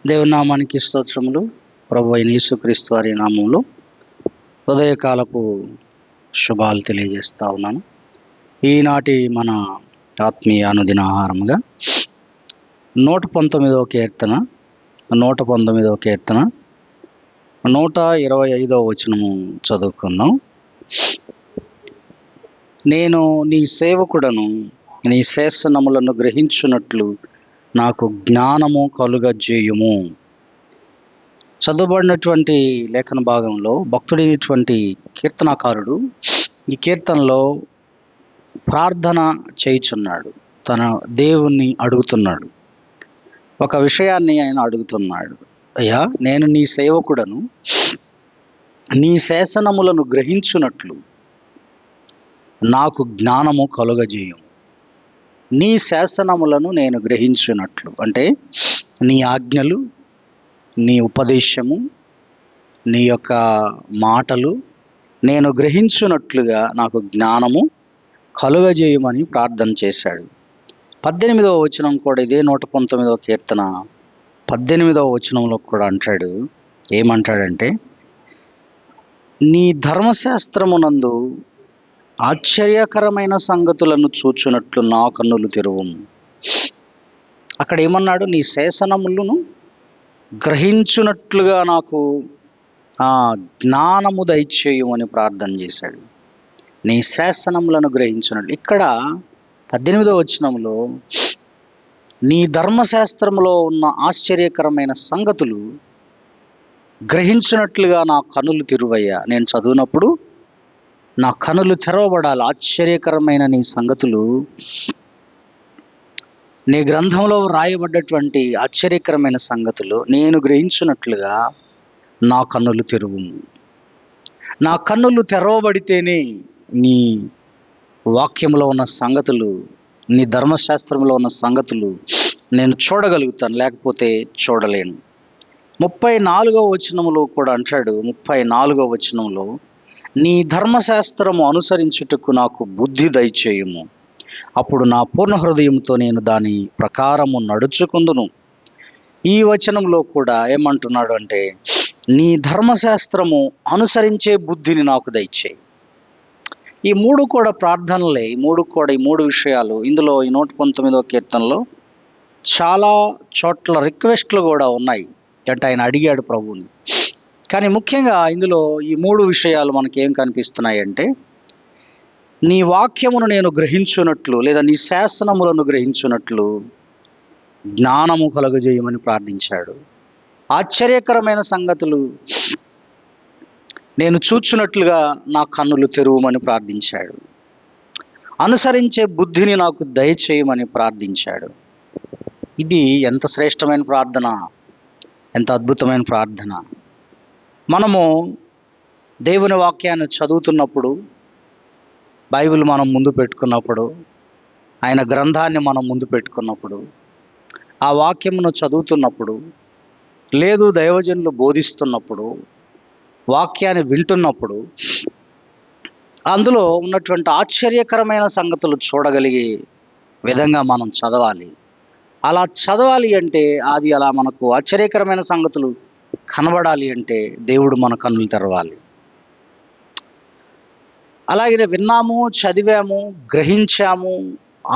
దేవుని నామానికి స్తోత్రములు. ప్రభు అయిన యేసుక్రీస్తు వారి నామంలో ఉదయకాలపు శుభాలు తెలియజేస్తా ఉన్నాను. ఈనాటి మన ఆత్మీయ అనుదిన ఆహారముగా 119వ కీర్తన 125వ వచనము చదువుకుందాం. నేను నీ సేవకుడను, నీ శాసనములను గ్రహించున్నట్లు నాకు జ్ఞానము కలుగజేయుము. చదవబడినటువంటి లేఖన భాగంలో భక్తుడైనటువంటి కీర్తనాకారుడు ఈ కీర్తనలో ప్రార్థన చేయుచున్నాడు. తన దేవుణ్ణి అడుగుతున్నాడు. ఒక విషయాన్ని ఆయన అడుగుతున్నాడు. అయ్యా, నేను నీ సేవకుడను, నీ శాసనములను గ్రహించున్నట్లు నాకు జ్ఞానము కలుగజేయుము. నీ శాసనములను నేను గ్రహించున్నట్లు అంటే నీ ఆజ్ఞలు, నీ ఉపదేశము, నీ యొక్క మాటలు నేను గ్రహించున్నట్లుగా నాకు జ్ఞానము కలుగజేయమని ప్రార్థన చేశాడు. 18వ వచనం కూడా ఇదే 119వ కీర్తన 18వ వచనంలో కూడా అంటాడు. ఏమంటాడంటే, నీ ధర్మశాస్త్రమునందు ఆశ్చర్యకరమైన సంగతులను చూచున్నట్లు నా కన్నులు తెరువుము. అక్కడ ఏమన్నాడు? నీ శాసనములను గ్రహించున్నట్లుగా నాకు జ్ఞానము దయచేయమని ప్రార్థన చేశాడు. నీ శాసనములను గ్రహించున్నట్లు. ఇక్కడ 18వ వచనంలో నీ ధర్మశాస్త్రములో ఉన్న ఆశ్చర్యకరమైన సంగతులు గ్రహించినట్లుగా నా కనులు తెరువయ్యా. నేను చదివినప్పుడు నా కనులు తెరవబడాలి. ఆశ్చర్యకరమైన నీ సంగతులు, నీ గ్రంథంలో రాయబడ్డటువంటి ఆశ్చర్యకరమైన సంగతులు నేను గ్రహించినట్లుగా నా కన్నులు తెరువు. నా కన్నులు తెరవబడితేనే నీ వాక్యంలో ఉన్న సంగతులు, నీ ధర్మశాస్త్రంలో ఉన్న సంగతులు నేను చూడగలుగుతాను, లేకపోతే చూడలేను. 34వ వచనంలో కూడా అంటాడు. 34వ వచనంలో నీ ధర్మశాస్త్రము అనుసరించుటకు నాకు బుద్ధి దయచేయుము. అప్పుడు నా పూర్ణ హృదయంతో నేను దాని ప్రకారము నడుచుకుందును. ఈ వచనంలో కూడా ఏమంటున్నాడు అంటే, నీ ధర్మశాస్త్రము అనుసరించే బుద్ధిని నాకు దయచేయి. ఈ మూడు కూడా ప్రార్థనలే. ఈ మూడు విషయాలు ఇందులో ఈ 119వ కీర్తనలో చాలా చోట్ల రిక్వెస్ట్లు కూడా ఉన్నాయి. అంటే ఆయన అడిగాడు ప్రభువుని. కానీ ముఖ్యంగా ఇందులో ఈ మూడు విషయాలు మనకేం కనిపిస్తున్నాయి అంటే, నీ వాక్యమును నేను గ్రహించున్నట్లు, లేదా నీ శాసనములను గ్రహించున్నట్లు జ్ఞానము కలుగజేయమని ప్రార్థించాడు. ఆశ్చర్యకరమైన సంగతులు నేను చూచున్నట్లుగా నా కన్నులు తెరువమని ప్రార్థించాడు. అనుసరించే బుద్ధిని నాకు దయచేయమని ప్రార్థించాడు. ఇది ఎంత శ్రేష్టమైన ప్రార్థన, ఎంత అద్భుతమైన ప్రార్థన. మనము దేవుని వాక్యాన్ని చదువుతున్నప్పుడు, బైబిల్ మనం ముందు పెట్టుకున్నప్పుడు, ఆయన గ్రంథాన్ని మనం ముందు పెట్టుకున్నప్పుడు, ఆ వాక్యమును చదువుతున్నప్పుడు, లేదు దైవజనులు బోధిస్తున్నప్పుడు, వాక్యాన్ని వింటున్నప్పుడు అందులో ఉన్నటువంటి ఆశ్చర్యకరమైన సంగతులు చూడగలిగే విధంగా మనం చదవాలి. అలా చదవాలి అంటే, అది అలా మనకు ఆశ్చర్యకరమైన సంగతులు కనబడాలి అంటే దేవుడు మన కన్నులు తెరవాలి. అలాగే విన్నాము, చదివాము, గ్రహించాము,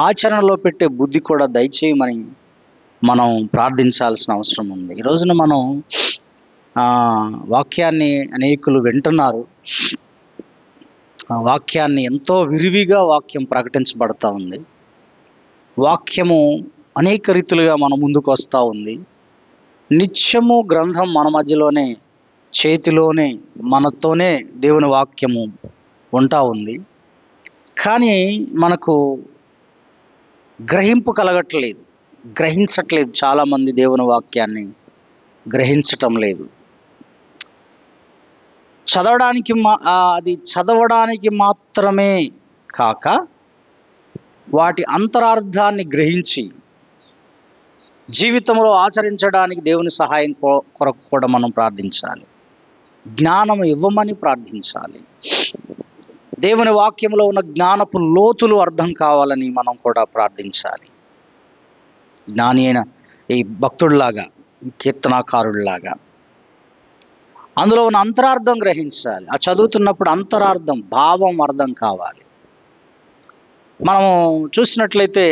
ఆచరణలో పెట్టే బుద్ధి కూడా దయచేయమని మనం ప్రార్థించాల్సిన అవసరం ఉంది. ఈ రోజున మనం వాక్యాన్ని అనేకులు వింటున్నారు. వాక్యాన్ని ఎంతో విరివిగా వాక్యం ప్రకటించబడతా ఉంది. వాక్యము అనేక రీతులుగా మన ముందుకు వస్తూ ఉంది. నిత్యము గ్రంథం మన మధ్యలోనే, చేతిలోనే, మనతోనే దేవుని వాక్యము ఉంటా ఉంది. కానీ మనకు గ్రహింపు కలగట్లేదు, గ్రహించట్లేదు. చాలామంది దేవుని వాక్యాన్ని గ్రహించటం లేదు. అది చదవడానికి మాత్రమే కాక వాటి అంతరార్థాన్ని గ్రహించి జీవితంలో ఆచరించడానికి దేవుని సహాయం కొరకు కూడా మనం ప్రార్థించాలి. జ్ఞానం ఇవ్వమని ప్రార్థించాలి. దేవుని వాక్యంలో ఉన్న జ్ఞానపు లోతులు అర్థం కావాలని మనం కూడా ప్రార్థించాలి. జ్ఞాని అయిన ఈ భక్తుడిలాగా కీర్తనాకారుడిలాగా. అందులో ఉన్న అంతరార్థం గ్రహించాలి. ఆ చదువుతున్నప్పుడు అంతరార్థం, భావం అర్థం కావాలి. మనము చూసినట్లయితే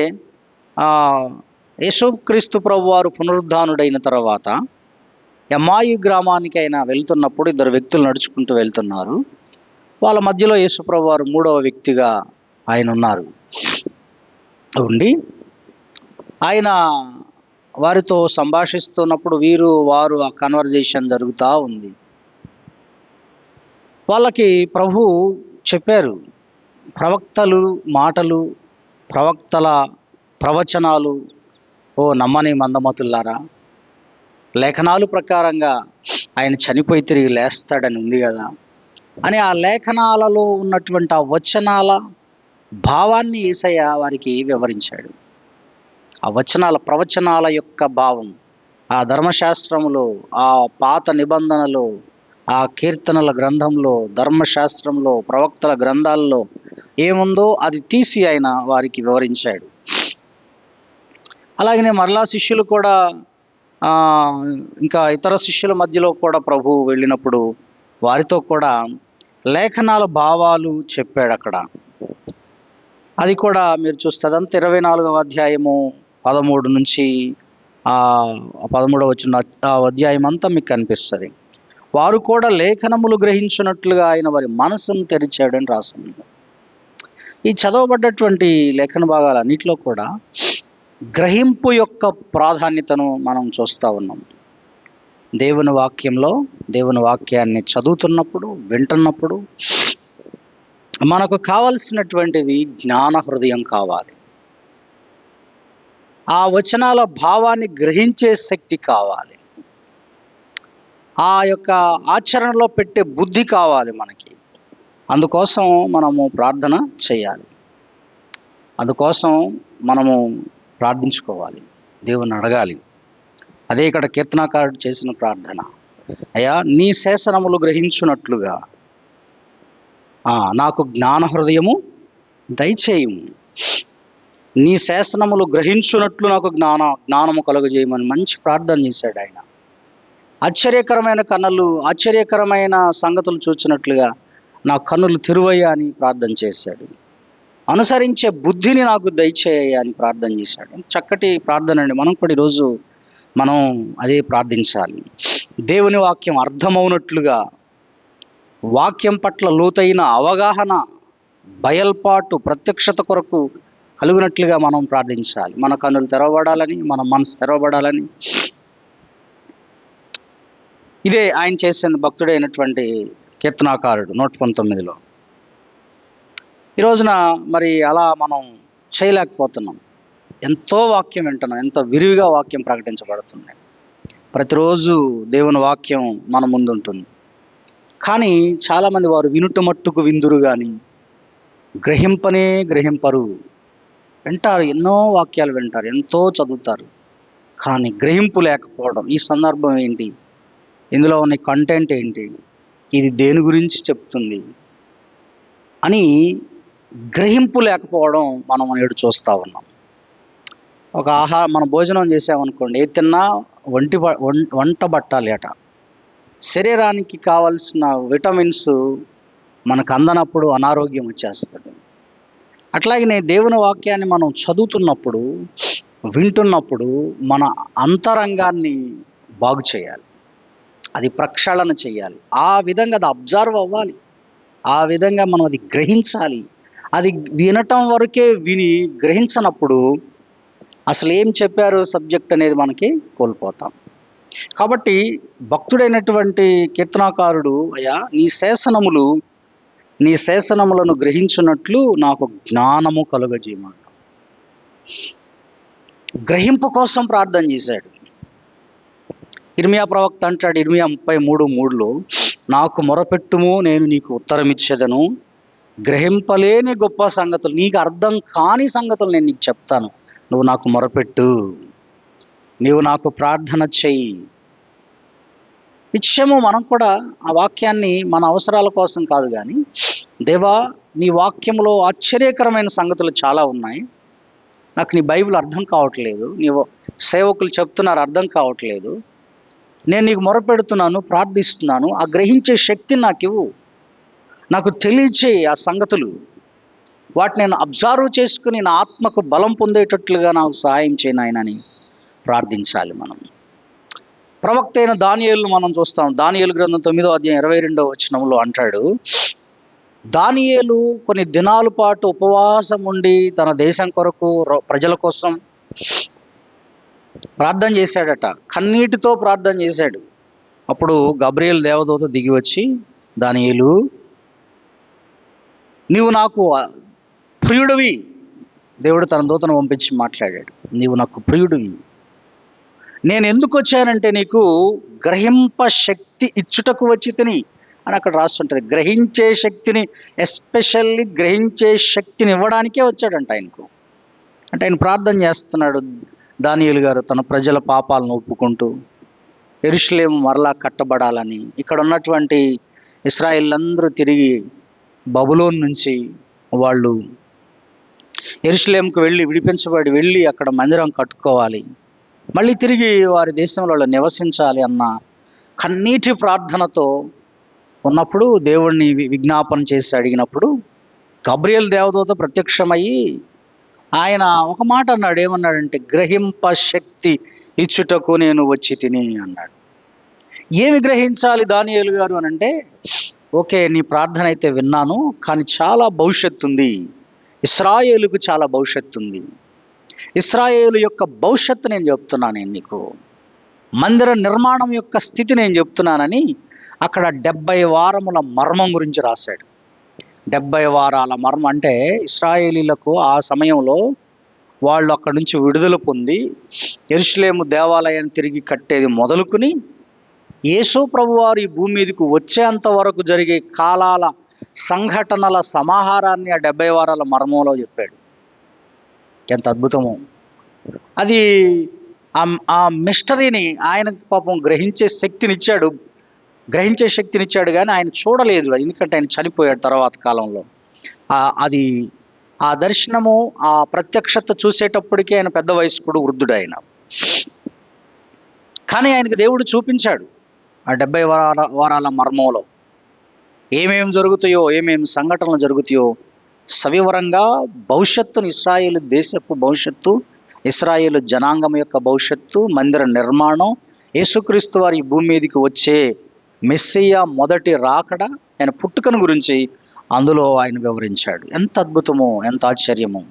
యేసుక్రీస్తు ప్రభువారు పునరుద్ధానుడైన తర్వాత ఎమ్మాయి గ్రామానికి ఆయన వెళ్తున్నప్పుడు ఇద్దరు వ్యక్తులు నడుచుకుంటూ వెళ్తున్నారు. వాళ్ళ మధ్యలో యేసు ప్రభువారు మూడవ వ్యక్తిగా ఆయన ఉన్నారు. ఉండి ఆయన వారితో సంభాషిస్తున్నప్పుడు వారు ఆ కన్వర్జేషన్ జరుగుతూ ఉంది. వాళ్ళకి ప్రభు చెప్పారు, ప్రవక్తలు మాటలు, ప్రవక్తల ప్రవచనాలు ఓ నమ్మని మందమతులారా, లేఖనాలు ప్రకారంగా ఆయన చనిపోయి తిరిగి లేస్తాడని ఉంది కదా అని ఆ లేఖనాలలో ఉన్నటువంటి ఆ వచనాల భావాన్ని యేసయ్య వారికి వివరించాడు. ఆ ప్రవచనాల యొక్క భావం ఆ ధర్మశాస్త్రములో, ఆ పాత నిబంధనలో, ఆ కీర్తనల గ్రంథంలో, ధర్మశాస్త్రంలో, ప్రవక్తల గ్రంథాల్లో ఏముందో అది తీసి ఆయన వారికి వివరించాడు. అలాగనే మరలా శిష్యులు కూడా ఇంకా ఇతర శిష్యుల మధ్యలో కూడా ప్రభు వెళ్ళినప్పుడు వారితో కూడా లేఖనాల భావాలు చెప్పాడు అక్కడ. అది కూడా మీరు చూస్తే అదంతా 24వ అధ్యాయము 13 నుంచి 13వ వచనం ఆ అధ్యాయం అంతా మీకు కనిపిస్తుంది. వారు కూడా లేఖనములు గ్రహించినట్లుగా ఆయన వారి మనసును తెరిచాడని రాస్తుంది. ఈ చదవబడ్డటువంటి లేఖన భాగాలన్నిటిలో కూడా గ్రహింపు యొక్క ప్రాధాన్యతను మనం చూస్తూ ఉన్నాం. దేవుని వాక్యంలో దేవుని వాక్యాన్ని చదువుతున్నప్పుడు, వింటున్నప్పుడు మనకు కావలసినటువంటిది జ్ఞాన హృదయం కావాలి. ఆ వచనాల భావాన్ని గ్రహించే శక్తి కావాలి. ఆ యొక్క ఆచరణలో పెట్టే బుద్ధి కావాలి మనకి. అందుకోసం మనము ప్రార్థన చేయాలి. అందుకోసం మనము ప్రార్థించుకోవాలి, దేవుని అడగాలి. అదే ఇక్కడ కీర్తనాకారుడు చేసిన ప్రార్థన. అయ్యా, నీ శాసనములు గ్రహించున్నట్లుగా నాకు జ్ఞాన హృదయము దయచేయము. నీ శాసనములు గ్రహించున్నట్లు నాకు జ్ఞానము కలుగజేయమని మంచి ప్రార్థన చేశాడు ఆయన. ఆశ్చర్యకరమైన కన్నులు, ఆశ్చర్యకరమైన సంగతులు చూచినట్లుగా నా కన్నులు తెరువయ్యా అని ప్రార్థన చేశాడు. అనుసరించే బుద్ధిని నాకు దయచేయ అని ప్రార్థన చేశాడు. చక్కటి ప్రార్థన అండి. మనం కూడా ఈరోజు మనం అదే ప్రార్థించాలి. దేవుని వాక్యం అర్థమవునట్లుగా, వాక్యం పట్ల లోతైన అవగాహన, బయల్పాటు, ప్రత్యక్షత కొరకు కలుగునట్లుగా మనం ప్రార్థించాలి. మన కన్నులు తెరవబడాలని, మన మనసు తెరవబడాలని. ఇదే ఆయన చేసిన భక్తుడైనటువంటి కీర్తనాకారుడు 119లో. ఈ రోజున మరి అలా మనం చేయలేకపోతున్నాం. ఎంతో వాక్యం వింటున్నాం, ఎంతో విరివిగా వాక్యం ప్రకటించబడుతుంది. ప్రతిరోజు దేవుని వాక్యం మన ముందు ఉంటుంది. కానీ చాలామంది వారు వినుట మట్టుకు విందురు కానీ గ్రహింపరు. వింటారు, ఎన్నో వాక్యాలు వింటారు, ఎంతో చదువుతారు, కానీ గ్రహింపు లేకపోవడం. ఈ సందర్భం ఏంటి? ఇందులో ఉన్న కంటెంట్ ఏంటి? ఇది దేని గురించి చెప్తుంది అని గ్రహింపు లేకపోవడం మనం నేడు చూస్తూ ఉన్నాం. మనం భోజనం చేసామనుకోండి, ఏ తిన్నా వంట పట్టాలి అట. శరీరానికి కావాల్సిన విటమిన్స్ మనకు అందనప్పుడు అనారోగ్యం వచ్చేస్తుంది. అట్లాగే దేవుని వాక్యాన్ని మనం చదువుతున్నప్పుడు, వింటున్నప్పుడు మన అంతరంగాన్ని బాగు చేయాలి, అది ప్రక్షాళన చేయాలి. ఆ విధంగా అది అబ్జర్వ్ అవ్వాలి, ఆ విధంగా మనం అది గ్రహించాలి. అది వినటం వరకే విని గ్రహించనప్పుడు అసలు ఏం చెప్పారు సబ్జెక్ట్ అనేది మనకి కోల్పోతాం. కాబట్టి భక్తుడైనటువంటి కీర్తనాకారుడు, అయ్యా నీ శాసనములను గ్రహించున్నట్లు నాకు జ్ఞానము కలుగజేయమాట. గ్రహింపు కోసం ప్రార్థన చేశాడు. ఇర్మియా ప్రవక్త అంటాడు, ఇర్మియా 33:3లో, నాకు మొరపెట్టుము, నేను నీకు ఉత్తరం ఇచ్చేదను, గ్రహింపలేని గొప్ప సంగతులు, నీకు అర్థం కాని సంగతులు నేను నీకు చెప్తాను, నువ్వు నాకు మొరపెట్టు, నీవు నాకు ప్రార్థన చెయ్యి. నిత్యము మనం కూడా ఆ వాక్యాన్ని మన అవసరాల కోసం కాదు కానీ, దేవా నీ వాక్యంలో ఆశ్చర్యకరమైన సంగతులు చాలా ఉన్నాయి, నాకు నీ బైబిల్ అర్థం కావట్లేదు, నీవు సేవకులు చెప్తున్నారు అర్థం కావట్లేదు, నేను నీకు మొరపెడుతున్నాను, ప్రార్థిస్తున్నాను, ఆ గ్రహించే శక్తిని నాకు ఇవ్వు, నాకు తెలియచేయి ఆ సంగతులు, వాటిని నేను అబ్జర్వ్ చేసుకుని నా ఆత్మకు బలం పొందేటట్లుగా నాకు సహాయం చేయి నాయన అని ప్రార్థించాలి మనం. ప్రవక్త అయిన దానియేలును మనం చూస్తాం. దానియేలు గ్రంథం 9వ అధ్యాయం 22వ వచనంలో అంటాడు, దానియేలు కొన్ని దినాల పాటు ఉపవాసం ఉండి తన దేశం కొరకు, ప్రజల కోసం ప్రార్థన చేశాడట. కన్నీటితో ప్రార్థన చేశాడు. అప్పుడు గబ్రియేల్ దేవదూత దిగి వచ్చి, దానియేలు, నీవు నాకు ప్రియుడివి, దేవుడు తన దూతను పంపించి మాట్లాడాడు, నీవు నాకు ప్రియుడివి, నేను ఎందుకు వచ్చానంటే నీకు గ్రహింప శక్తి ఇచ్చుటకు వచ్చి తిని అని అక్కడ రాస్తుంటుంది. గ్రహించే శక్తిని, ఎస్పెషల్లీ గ్రహించే శక్తిని ఇవ్వడానికే వచ్చాడంట ఆయనకు. అంటే ఆయన ప్రార్థన చేస్తున్నాడు దానియేలు గారు, తన ప్రజల పాపాలను ఒప్పుకుంటూ యెరూషలేము మరలా కట్టబడాలని. ఇక్కడ ఉన్నటువంటి ఇశ్రాయేలీయులందరూ తిరిగి బబులోను నుంచి వాళ్ళు యెరూషలేముకు వెళ్ళి, విడిపించబడి వెళ్ళి అక్కడ మందిరం కట్టుకోవాలి, మళ్ళీ తిరిగి వారి దేశంలో నివసించాలి అన్న కన్నీటి ప్రార్థనతో ఉన్నప్పుడు దేవుణ్ణి విజ్ఞాపన చేసి అడిగినప్పుడు గబ్రియేల్ దేవదూత ప్రత్యక్షమయ్యి ఆయన ఒక మాట అన్నాడు. ఏమన్నాడంటే, గ్రహింప శక్తి ఇచ్చుటకు నేను వచ్చి తిని అన్నాడు. ఏమి గ్రహించాలి దానియేలు గారు అని అంటే, ఓకే నీ ప్రార్థన అయితే విన్నాను, కానీ చాలా భవిష్యత్తు ఉంది, ఇశ్రాయేలుకు చాలా భవిష్యత్తు ఉంది, ఇశ్రాయేలు యొక్క భవిష్యత్తు నేను చెప్తున్నాను, నేను నీకు మందిర నిర్మాణం యొక్క స్థితి నేను చెప్తున్నానని అక్కడ 70 వారముల మర్మం గురించి రాశాడు. 70 వారాల మర్మం అంటే ఇశ్రాయేలీలకు ఆ సమయంలో వాళ్ళు అక్కడి నుంచి విడుదల పొంది యెరూషలేము దేవాలయాన్ని తిరిగి కట్టేది మొదలుకుని యేసు ప్రభువారు ఈ భూమి మీదకు వచ్చేంత వరకు జరిగే కాలాల సంఘటనల సమాహారాన్ని ఆ 70 వారాల మర్మంలో చెప్పాడు. ఎంత అద్భుతమో అది. ఆ మిస్టరీని ఆయనకు పాపం గ్రహించే శక్తినిచ్చాడు కానీ ఆయన చూడలేదు, ఎందుకంటే ఆయన చనిపోయాడు తర్వాత కాలంలో. అది ఆ దర్శనము, ఆ ప్రత్యక్షత చూసేటప్పటికీ ఆయన పెద్ద వయస్కుడు, వృద్ధుడు ఆయన. కానీ ఆయనకు దేవుడు చూపించాడు ఆ 70 వారాల మర్మంలో ఏమేమి జరుగుతాయో, ఏమేమి సంఘటనలు జరుగుతాయో సవివరంగా భవిష్యత్తును, ఇశ్రాయేలు దేశపు భవిష్యత్తు, ఇశ్రాయేలు జనాంగం యొక్క భవిష్యత్తు, మందిర నిర్మాణం, యేసుక్రీస్తు వారి ఈ భూమి మీదకి వచ్చే మెస్సియా మొదటి రాకడ, ఆయన పుట్టుకను గురించి అందులో ఆయన వివరించాడు. ఎంత అద్భుతమో, ఎంత ఆశ్చర్యమో.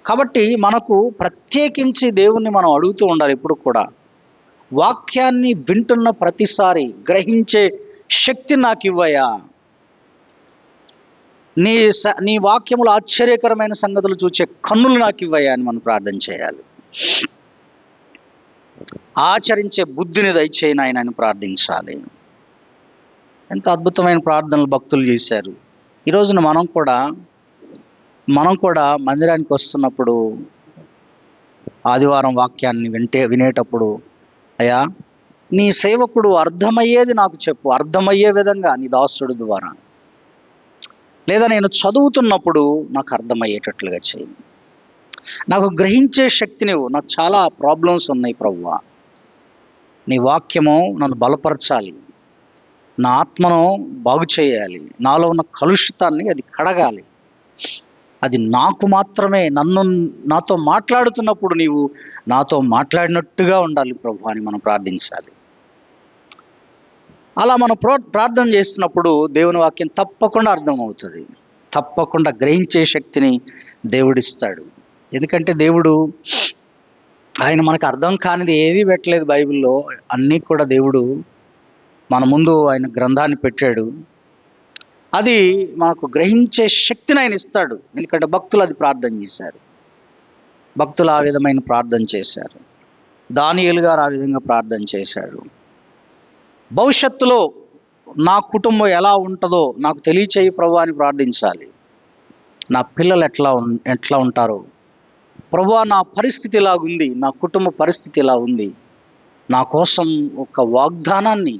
కాబట్టి మనకు ప్రత్యేకించి దేవుణ్ణి మనం అడుగుతూ ఉండాలి ఎప్పుడు కూడా. వాక్యాన్ని వింటున్న ప్రతిసారి గ్రహించే శక్తి నాకు ఇవ్వయా, నీ వాక్యములు ఆశ్చర్యకరమైన సంగతులు చూచే కన్నులు నాకు ఇవ్వయా అని మనం ప్రార్థన చేయాలి. ఆచరించే బుద్ధిని దయచేయి నాయన అని ప్రార్థించాలి. ఎంత అద్భుతమైన ప్రార్థనలు భక్తులు చేశారు. ఈ రోజున మనం కూడా మందిరానికి వస్తున్నప్పుడు ఆదివారం వాక్యాన్ని వినేటప్పుడు, అయ్యా నీ సేవకుడు అర్థమయ్యేది నాకు చెప్పు, అర్థమయ్యే విధంగా నీ దాసుడు ద్వారా, లేదా నేను చదువుతున్నప్పుడు నాకు అర్థమయ్యేటట్లుగా చేయి, నాకు గ్రహించే శక్తినివ్వు, నాకు చాలా ప్రాబ్లమ్స్ ఉన్నాయి ప్రభువా, నీ వాక్యము నన్ను బలపరచాలి, నా ఆత్మను బాగు చేయాలి, నాలో ఉన్న కలుషితాన్ని అది కడగాలి, అది నాకు మాత్రమే, నాతో మాట్లాడుతున్నప్పుడు నీవు నాతో మాట్లాడినట్టుగా ఉండాలి ప్రభు అని మనం ప్రార్థించాలి. అలా మనం ప్రార్థన చేస్తున్నప్పుడు దేవుని వాక్యం తప్పకుండా అర్థమవుతుంది, తప్పకుండా గ్రహించే శక్తిని దేవుడిస్తాడు. ఎందుకంటే దేవుడు ఆయన మనకు అర్థం కానిది ఏది పెట్టలేదు బైబిల్లో, అన్నీ కూడా దేవుడు మన ముందు ఆయన గ్రంథాన్ని పెట్టాడు. అది మనకు గ్రహించే శక్తిని ఆయన ఇస్తాడు. ఎందుకంటే భక్తులు అది ప్రార్థన చేశారు, భక్తులు ఆ విధమైన ప్రార్థన చేశారు. దానియేలు గారు ఆ విధంగా ప్రార్థన చేశాడు. భవిష్యత్తులో నా కుటుంబం ఎలా ఉంటుందో నాకు తెలియచేయి ప్రభువా అని ప్రార్థించాలి. నా పిల్లలు ఎట్లా ఉంటారో ప్రభువా, నా పరిస్థితి ఇలాగుంది, నా కుటుంబ పరిస్థితి ఇలా ఉంది, నా కోసం ఒక వాగ్దానాన్ని,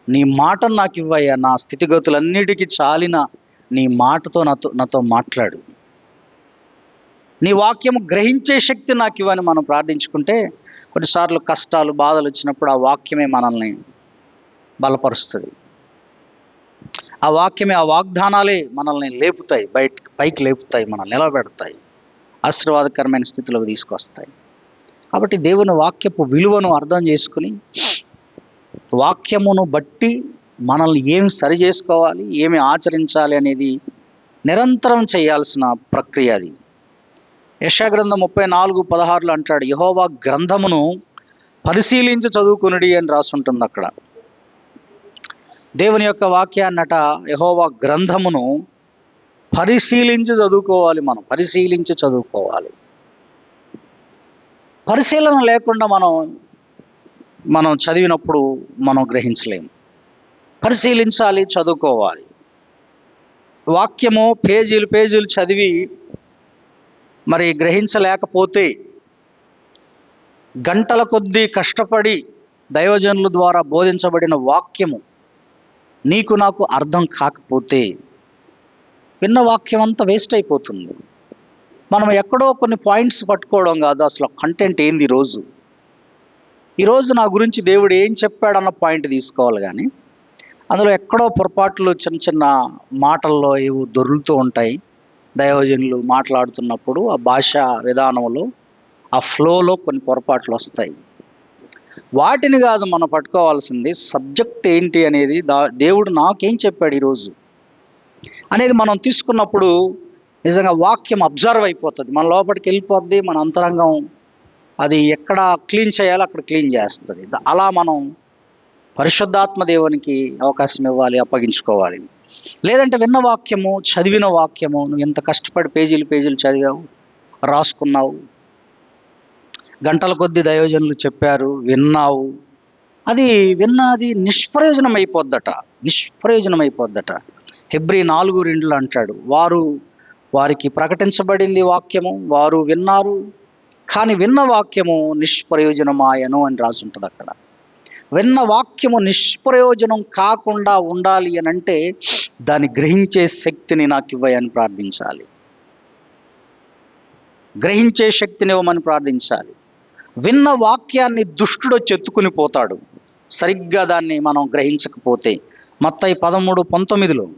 నీ మాటను నాకు ఇవ్వయ్యా, నా స్థితిగతులన్నిటికీ చాలిన నీ మాటతో నాతో మాట్లాడు, నీ వాక్యము గ్రహించే శక్తి నాకు ఇవ్వని మనం ప్రార్థించుకుంటే కొన్నిసార్లు కష్టాలు బాధలు వచ్చినప్పుడు ఆ వాక్యమే మనల్ని బలపరుస్తుంది. ఆ వాక్యమే, ఆ వాగ్దానాలే మనల్ని లేపుతాయి, పైకి లేపుతాయి, మనల్ని నిలబెడతాయి, ఆశీర్వాదకరమైన స్థితిలోకి తీసుకొస్తాయి. కాబట్టి దేవుని వాక్యపు విలువను అర్థం చేసుకుని, వాక్యమును బట్టి మనల్ని ఏమి సరి చేసుకోవాలి, ఏమి ఆచరించాలి అనేది నిరంతరం చేయాల్సిన ప్రక్రియ అది. యెషయా గ్రంథం 34:16 అంటాడు, యెహోవా గ్రంథమును పరిశీలించి చదువుకునుడి అని రాసుంటుంది అక్కడ. దేవుని యొక్క వాక్యాన్నట యెహోవా గ్రంథమును పరిశీలించి చదువుకోవాలి. పరిశీలించి చదువుకోవాలి. పరిశీలన లేకుండా మనం చదివినప్పుడు మనం గ్రహించలేము. పరిశీలించాలి, చదువుకోవాలి. వాక్యము పేజీలు చదివి మరి గ్రహించలేకపోతే, గంటల కొద్దీ కష్టపడి దైవజనుల ద్వారా బోధించబడిన వాక్యము నీకు నాకు అర్థం కాకపోతే విన్న వాక్యం అంతా వేస్ట్ అయిపోతుంది. మనం ఎక్కడో కొన్ని పాయింట్స్ పట్టుకోవడం కాదు, అసలు కంటెంట్ ఏంది ఈరోజు నా గురించి దేవుడు ఏం చెప్పాడన్న పాయింట్ తీసుకోవాలి. కానీ అందులో ఎక్కడో పొరపాట్లు, చిన్న చిన్న మాటల్లో ఏవో దొర్లుతూ ఉంటాయి. దైవజనులు మాట్లాడుతున్నప్పుడు ఆ భాషా విధానంలో, ఆ ఫ్లోలో కొన్ని పొరపాట్లు వస్తాయి. వాటిని కాదు మనం పట్టుకోవాల్సింది, సబ్జెక్ట్ ఏంటి అనేది, దేవుడు నాకేం చెప్పాడు ఈరోజు అనేది మనం తీసుకున్నప్పుడు నిజంగా వాక్యం అబ్జర్వ్ అయిపోతుంది, మన లోపలికి వెళ్ళిపోద్ది. మన అంతరంగం అది ఎక్కడ క్లీన్ చేయాలో అక్కడ క్లీన్ చేస్తుంది. అలా మనం పరిశుద్ధాత్మ దేవునికి అవకాశం ఇవ్వాలి, అప్పగించుకోవాలి. లేదంటే విన్న వాక్యము, చదివిన వాక్యము, నువ్వు ఎంత కష్టపడి పేజీలు చదివావు, రాసుకున్నావు, గంటల కొద్దీ దైవజనులు చెప్పారు, విన్నావు, అది విన్నది నిష్ప్రయోజనం అయిపోద్దట. హెబ్రీ 4:2 అంటాడు, వారికి ప్రకటించబడింది వాక్యము, వారు విన్నారు, కానీ విన్న వాక్యము నిష్ప్రయోజనమాయను అని రాసి ఉంటుంది అక్కడ. విన్న వాక్యము నిష్ప్రయోజనం కాకుండా ఉండాలి అని అంటే దాన్ని గ్రహించే శక్తిని నాకు ఇవ్వని ప్రార్థించాలి. గ్రహించే శక్తిని ఇవ్వమని ప్రార్థించాలి. విన్న వాక్యాన్ని దుష్టుడు చెత్తుకుని పోతాడు, సరిగ్గా దాన్ని మనం గ్రహించకపోతే. మత్తయి 13:19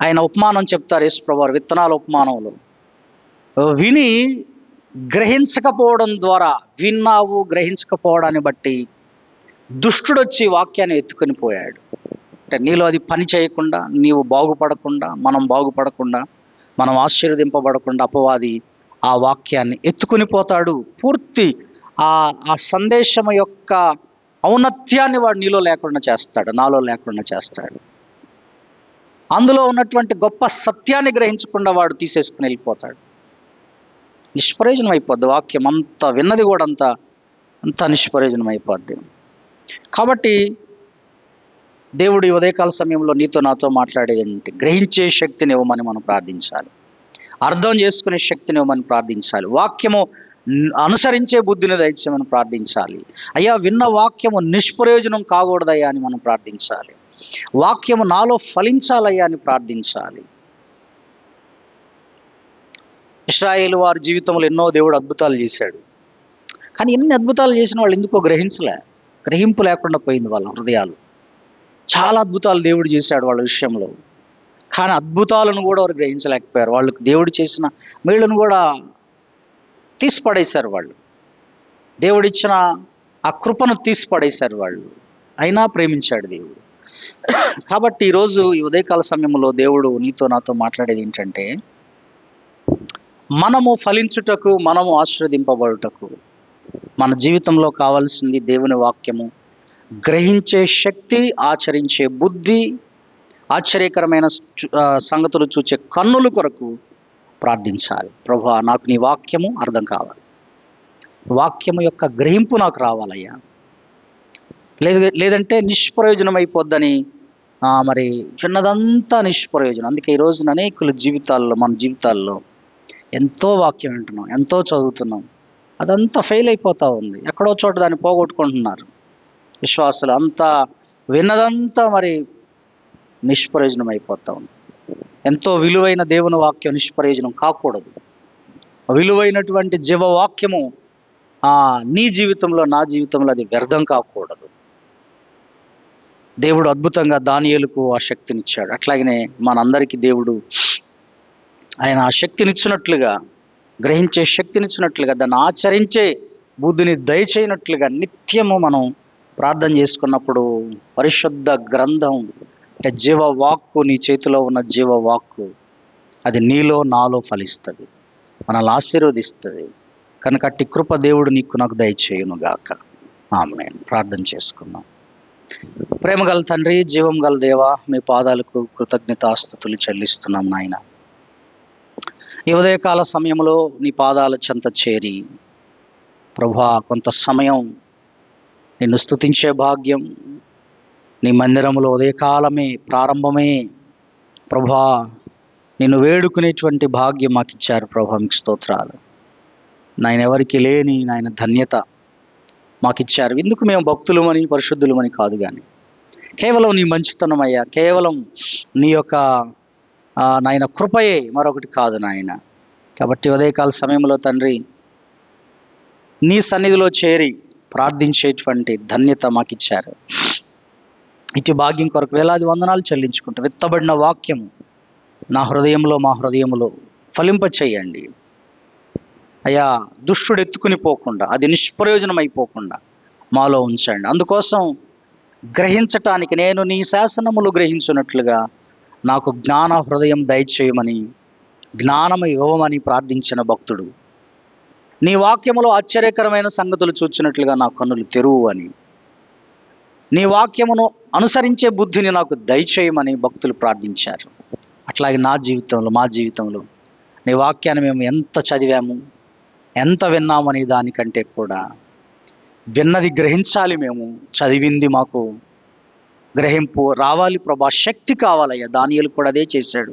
ఆయన ఉపమానం చెప్తారు, యేసుప్రభువారు విత్తనాల ఉపమానంలో. విని గ్రహించకపోవడం ద్వారా, విన్నావు గ్రహించకపోవడాన్ని బట్టి దుష్టుడు వచ్చి వాక్యాన్ని ఎత్తుకొని పోయాడు. అంటే నీలో అది పని చేయకుండా, నీవు బాగుపడకుండా, మనం ఆశీర్వదింపబడకుండా అపవాది ఆ వాక్యాన్ని ఎత్తుకుని పోతాడు. పూర్తి ఆ సందేశం యొక్క ఔన్నత్యాన్ని వాడు నీలో లేకుండా చేస్తాడు, నాలో లేకుండా చేస్తాడు. అందులో ఉన్నటువంటి గొప్ప సత్యాన్ని గ్రహించకుండా వాడు తీసేసుకుని వెళ్ళిపోతాడు. నిష్ప్రయోజనం అయిపోద్ది వాక్యం, అంత విన్నది కూడా అంత నిష్ప్రయోజనం అయిపోద్ది. కాబట్టి దేవుడు ఉదయకాల సమయంలో నీతో నాతో మాట్లాడేది ఏంటంటే, గ్రహించే శక్తిని ఇవ్వమని మనం ప్రార్థించాలి, అర్థం చేసుకునే శక్తిని ఇవ్వమని ప్రార్థించాలి, వాక్యము అనుసరించే బుద్ధిని దయచేయమని ప్రార్థించాలి. అయ్యా విన్న వాక్యము నిష్ప్రయోజనం కాకూడదయ్యా అని మనం ప్రార్థించాలి. వాక్యము నాలో ఫలించాలయ్యా అని ప్రార్థించాలి. ఇశ్రాయేలు వారి జీవితంలో ఎన్నో దేవుడు అద్భుతాలు చేశాడు. కానీ ఎన్ని అద్భుతాలు చేసిన వాళ్ళు ఎందుకో గ్రహింపు లేకుండా పోయింది వాళ్ళ హృదయాలు. చాలా అద్భుతాలు దేవుడు చేశాడు వాళ్ళ విషయంలో, కానీ అద్భుతాలను కూడా వారు గ్రహించలేకపోయారు. వాళ్ళకి దేవుడు చేసిన మేళ్ళను కూడా తీసిపడేశారు వాళ్ళు. దేవుడిచ్చిన ఆ కృపను తీసిపడేశారు వాళ్ళు. అయినా ప్రేమించాడు దేవుడు. కాబట్టి ఈరోజు ఈ ఉదయకాల సమయంలో దేవుడు నీతో నాతో మాట్లాడేది ఏంటంటే, మనము ఫలించుటకు, మనము ఆశీర్వదింపబడుటకు మన జీవితంలో కావాల్సింది దేవుని వాక్యము, గ్రహించే శక్తి, ఆచరించే బుద్ధి, ఆశ్చర్యకరమైన సంగతులు చూచే కన్నుల కొరకు ప్రార్థించాలి. ప్రభువా, నాకు నీ వాక్యము అర్థం కావాలి, వాక్యము యొక్క గ్రహింపు నాకు రావాలయ్యా. లేదంటే నిష్ప్రయోజనం అయిపోద్దని, మరి చిన్నదంతా నిష్ప్రయోజనం. అందుకే ఈరోజు అనేకుల జీవితాల్లో, మన జీవితాల్లో ఎంతో వాక్యం వింటున్నాం, ఎంతో చదువుతున్నాం, అదంతా ఫెయిల్ అయిపోతూ ఉంది. ఎక్కడో చోట దాన్ని పోగొట్టుకుంటున్నారు విశ్వాసులు. అంతా విన్నదంతా మరి నిష్ప్రయోజనం అయిపోతూ ఉంది. ఎంతో విలువైన దేవుని వాక్యం నిష్ప్రయోజనం కాకూడదు. విలువైనటువంటి జీవవాక్యము నీ జీవితంలో నా జీవితంలో అది వ్యర్థం కాకూడదు. దేవుడు అద్భుతంగా దానియేలుకు ఆ శక్తినిచ్చాడు. అట్లాగనే మనందరికీ దేవుడు ఆయన ఆ శక్తినిచ్చినట్లుగా, గ్రహించే శక్తినిచ్చినట్లుగా, దాన్ని ఆచరించే బుద్ధిని దయచేయనట్లుగా నిత్యము మనం ప్రార్థన చేసుకున్నప్పుడు పరిశుద్ధ గ్రంథం అంటే జీవవాక్కు, నీ చేతిలో ఉన్న జీవవాక్కు అది నీలో నాలో ఫలిస్తుంది, మనల్ని ఆశీర్వదిస్తుంది. కనుక అట్టి కృప దేవుడు నీకు నాకు దయచేయును గాక. ఆమేన్. ప్రార్థన చేసుకుందాం. ప్రేమ గల తండ్రి, జీవం గల దేవా, మీ పాదాలకు కృతజ్ఞతాస్తుతులు చెల్లిస్తున్నాం నాయన. ఈ ఉదయకాల సమయంలో నీ పాదాల చెంత చేరి ప్రభువా కొంత సమయం నిన్ను స్తుతించే భాగ్యం, నీ మందిరంలో ఉదయకాలమే ప్రారంభమే ప్రభువా నిన్ను వేడుకునేటువంటి భాగ్యం మాకు ఇచ్చారు ప్రభువా. మీకు స్తోత్రాలు నాయన. ఎవరికి లేని నాయన ధన్యత మాకు ఇచ్చారు. ఎందుకు మేము భక్తులమని పరిశుద్ధులమని కాదు, కానీ కేవలం నీ మంచితనం అయ్యా, కేవలం నీ యొక్క నాయన కృపయే, మరొకటి కాదు నాయన. కాబట్టి ఉదయకాల సమయంలో తండ్రి నీ సన్నిధిలో చేరి ప్రార్థించేటువంటి ధన్యత మాకు ఇచ్చారు. ఇటు భాగ్యం కొరకు వేలాది వందనాలు చెల్లించుకుంటూ విత్తబడిన వాక్యము నా హృదయంలో మా హృదయంలో ఫలింప చేయండి అయ్యా. దుష్టుడు ఎత్తుకుని పోకుండా, అది నిష్ప్రయోజనం అయిపోకుండా మాలో ఉంచండి. అందుకోసం గ్రహించటానికి నేను నీ శాసనములు గ్రహించినట్లుగా నాకు జ్ఞాన హృదయం దయచేయమని, జ్ఞానము ఇవ్వమని ప్రార్థించిన భక్తుడు, నీ వాక్యములో ఆశ్చర్యకరమైన సంగతులు చూచినట్లుగా నా కన్నులు తెరువు అని, నీ వాక్యమును అనుసరించే బుద్ధిని నాకు దయచేయమని భక్తులు ప్రార్థించారు. అట్లాగే నా జీవితంలో, మా జీవితంలో నీ వాక్యాన్ని మేము ఎంత చదివాము, ఎంత విన్నాము అనే దానికంటే కూడా విన్నది గ్రహించాలి. మేము చదివింది మాకు గ్రహింపు రావాలి ప్రభా. శక్తి కావాలయ్యా. దానియేలు కూడా అదే చేశాడు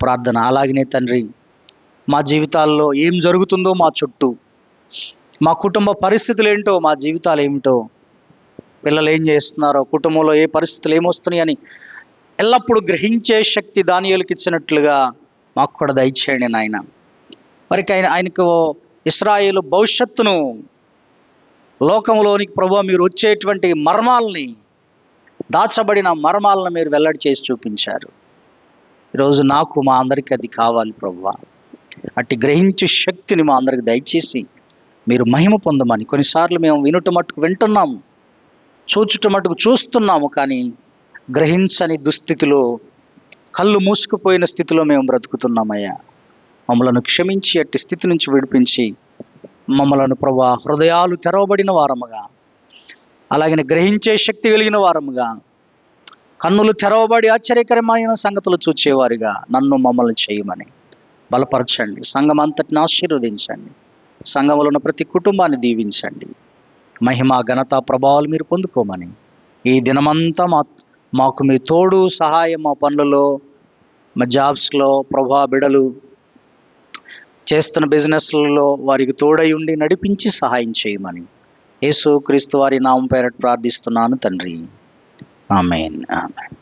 ప్రార్థన. అలాగనే తండ్రి మా జీవితాల్లో ఏం జరుగుతుందో మా చుట్టూ, మా కుటుంబ పరిస్థితులు ఏంటో, మా జీవితాలు ఏమిటో, పిల్లలు ఏం చేస్తున్నారో, కుటుంబంలో ఏ పరిస్థితులు ఏమొస్తున్నాయి అని ఎల్లప్పుడూ గ్రహించే శక్తి దానియేలుకి ఇచ్చినట్లుగా మాకు కూడా దయచేయండి నాయన. మరి ఆయనకు ఇశ్రాయేలు భవిష్యత్తును, లోకంలోనికి ప్రభువా మీరు వచ్చేటువంటి మర్మాలని, దాచబడిన మర్మాలను మీరు వెల్లడి చేసి చూపించారు. ఈరోజు నాకు మా అందరికీ అది కావాలి ప్రభువా. అట్టి గ్రహించే శక్తిని మా అందరికి దయచేసి మీరు మహిమ పొందమని. కొన్నిసార్లు మేము వినుట మట్టుకు వింటున్నాము, చూచుట మట్టుకు చూస్తున్నాము, కానీ గ్రహించని దుస్థితిలో, కళ్ళు మూసుకుపోయిన స్థితిలో మేము బ్రతుకుతున్నామయ్యా. మమ్మలను క్షమించి అట్టి స్థితి నుంచి విడిపించి మమ్మలను ప్రభువా హృదయాలు తెరవబడిన వారముగా, అలాగనే గ్రహించే శక్తి కలిగిన వారముగా, కన్నులు తెరవబడి ఆశ్చర్యకరమైన సంగతులు చూచేవారిగా నన్ను మమ్మల్ని చేయమని బలపరచండి. సంఘం అంతటిని ఆశీర్వదించండి. సంఘంలో ఉన్న ప్రతి కుటుంబాన్ని దీవించండి. మహిమ, ఘనత, ప్రభావాలు మీరు పొందుకోమని ఈ దినమంతా మాకు మీ తోడు సహాయం, మా పనులలో, మా జాబ్స్లో ప్రభా, బిడలు చేస్తున్న బిజినెస్లలో వారికి తోడై ఉండి నడిపించి సహాయం చేయమని యేసు క్రీస్తు వారి నామం పేరట ప్రార్థిస్తున్నాను తండ్రి. ఆమేన్. ఆమేన్.